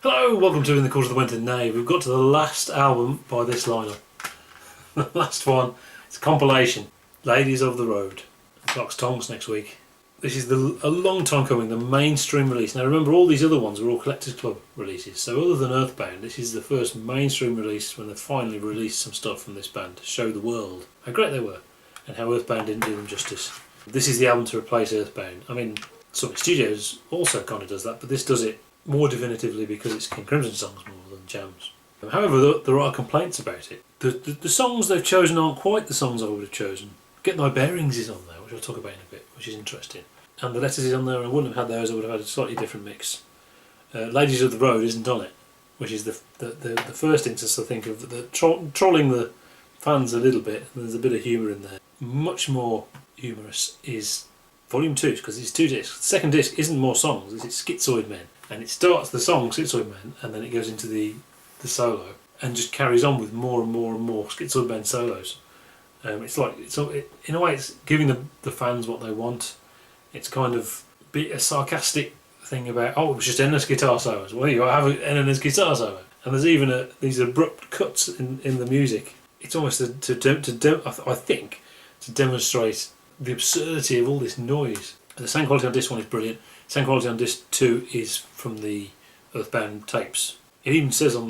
Hello, welcome to In the Course of the Wenton Knave. We've got to the last album by this lineup. The last one, it's a compilation, Ladies of the Road. Clock's Tongs next week. This is a long time coming, the mainstream release. Now remember, all these other ones were all Collectors Club releases, so other than Earthbound, this is the first mainstream release when they finally released some stuff from this band to show the world how great they were and how Earthbound didn't do them justice. This is the album to replace Earthbound. I mean, Sonic Studios also kind of does that, but this does it more definitively because it's King Crimson songs more than jams. However, there are complaints about it. The songs they've chosen aren't quite the songs I would have chosen. Get Thy Bearings is on there, which I'll talk about in a bit, which is interesting. And The Letters is on there, and I wouldn't have had those, I would have had a slightly different mix. Ladies of the Road isn't on it, which is the first instance, I think, of the trolling the fans a little bit. There's a bit of humour in there. Much more humorous is Volume 2, because it's 2 discs. The second disc isn't more songs, it's Schizoid Men. And it starts the song Schizoid Men, and then it goes into the solo, and just carries on with more and more and more Schizoid Men solos. It's like in a way it's giving the fans what they want. It's kind of a sarcastic thing about, oh, it was just endless guitar solos. Well, you have an endless guitar solo, and there's even these abrupt cuts in the music. It's almost I think to demonstrate the absurdity of all this noise. The sound quality on disc 1 is brilliant. Sound quality on disc 2 is from the Earthbound tapes. It even says on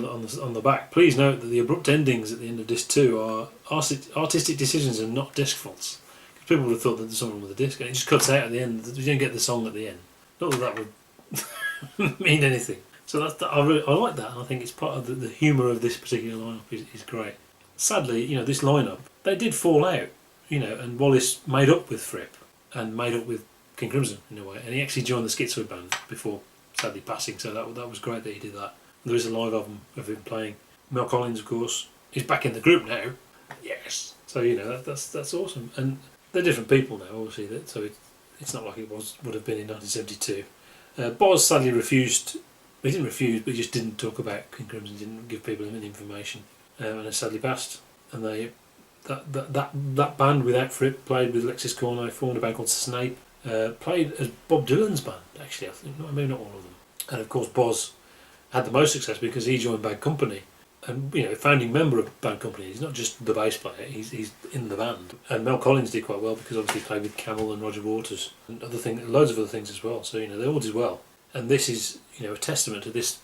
the back, please note that the abrupt endings at the end of disc 2 are artistic decisions and not disc faults. Because people would have thought that there's something wrong with the disc, and it just cuts out at the end. You don't get the song at the end. Not that would mean anything. So I like that, and I think it's part of the humour of this particular lineup is great. Sadly, this lineup, they did fall out, and Wallace made up with Fripp and made up with King Crimson in a way, and he actually joined the Schizoid band before sadly passing, so that was great that he did that. There is a live album of him playing. Mel Collins, of course, is back in the group now. Yes. So that's awesome, and they're different people now, obviously. So it's not like it would have been in 1972. Boz sadly refused. He didn't refuse, but he just didn't talk about King Crimson. Didn't give people any information, and has sadly passed. And that band without Fripp played with Alexis Corno, formed a band called Snape. Played as Bob Dylan's band, actually, I think, maybe not all of them. And of course Boz had the most success because he joined Bad Company, and founding member of Bad Company. He's not just the bass player, he's in the band. And Mel Collins did quite well because obviously he played with Camel and Roger Waters and loads of other things as well, so they all did well. And this is a testament to this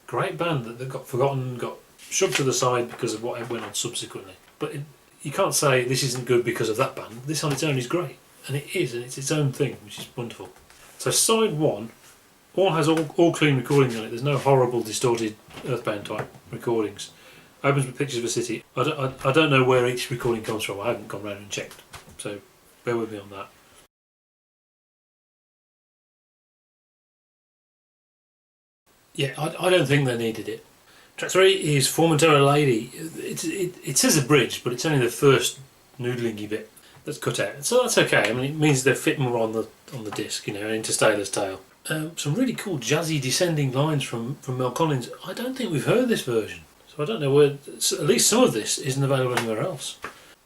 great band that got forgotten, got shoved to the side because of what went on subsequently. But you can't say this isn't good because of that band. This on its own is great. And it is, and it's its own thing, which is wonderful. So side 1 has all clean recordings on it. There's no horrible distorted Earthbound type recordings. Opens with Pictures of a City. I don't know where each recording comes from. I haven't gone round and checked, so bear with me on that. Yeah, I don't think they needed it. Track 3 is Formentera Lady. It says abridged, but it's only the first noodlingy bit that's cut out, so that's okay. I mean, it means they fit more on the disc, into Taylor's Tale. Some really cool jazzy descending lines from Mel Collins. I don't think we've heard this version, so I don't know where. At least some of this isn't available anywhere else.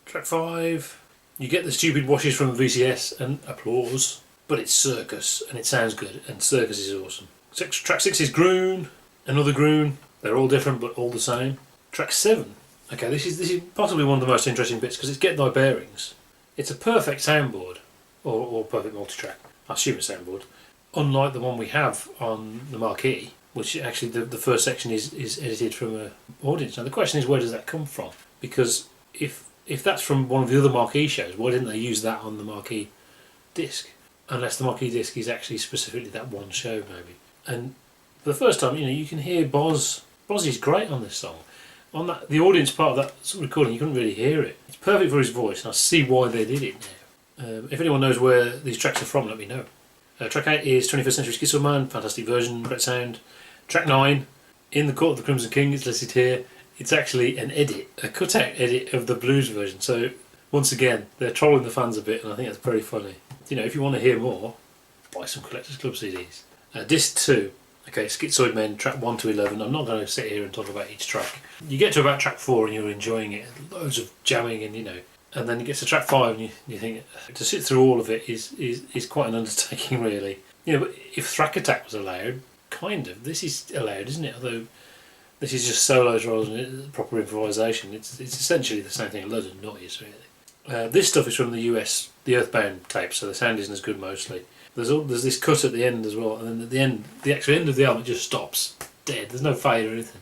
Track 5, you get the stupid washes from VCS and applause, but it's Cirkus and it sounds good, and Cirkus is awesome. Track 6 is Groon, another Groon. They're all different but all the same. Track 7. Okay, this is possibly one of the most interesting bits because it's Get Thy Bearings. It's a perfect soundboard, or perfect multitrack. I assume it's soundboard. Unlike the one we have on the marquee, which actually the first section is edited from an audience. Now the question is, where does that come from? Because if that's from one of the other marquee shows, why didn't they use that on the marquee disc? Unless the marquee disc is actually specifically that one show, maybe. And for the first time, you can hear Boz. Boz is great on this song. On the audience part of that sort of recording, you couldn't really hear it. It's perfect for his voice, and I see why they did it now. If anyone knows where these tracks are from, let me know. Track 8 is 21st Century Schizoid Man, fantastic version, great sound. Track 9, In the Court of the Crimson King, it's listed here. It's actually an edit, a cut-out edit of the blues version. So once again, they're trolling the fans a bit, and I think that's very funny. If you want to hear more, buy some Collectors Club CDs. Disc 2. Okay, Schizoid Men, track 1 to 11. I'm not going to sit here and talk about each track. You get to about track 4 and you're enjoying it. Loads of jamming and then you get to track 5 and you think to sit through all of it is quite an undertaking, really. But if Thrack Attack was allowed, kind of. This is allowed, isn't it? Although this is just solos rather than proper improvisation. It's essentially the same thing, a load of noise, really. This stuff is from the US, the Earthbound tape, so the sound isn't as good mostly. There's this cut at the end as well, and then at the end, the actual end of the album, it just stops dead. There's no fade or anything,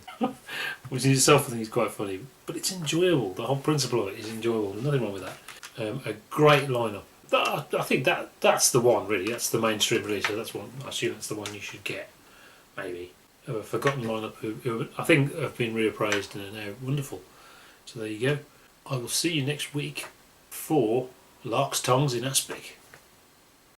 which in itself I think is quite funny. But it's enjoyable. The whole principle of it is enjoyable. There's nothing wrong with that. A great lineup. I think that's the one really. That's the mainstream release. So that's one. I assume that's the one you should get. Maybe a forgotten lineup who I think have been reappraised and are now wonderful. So there you go. I will see you next week for Lark's Tongues in Aspic.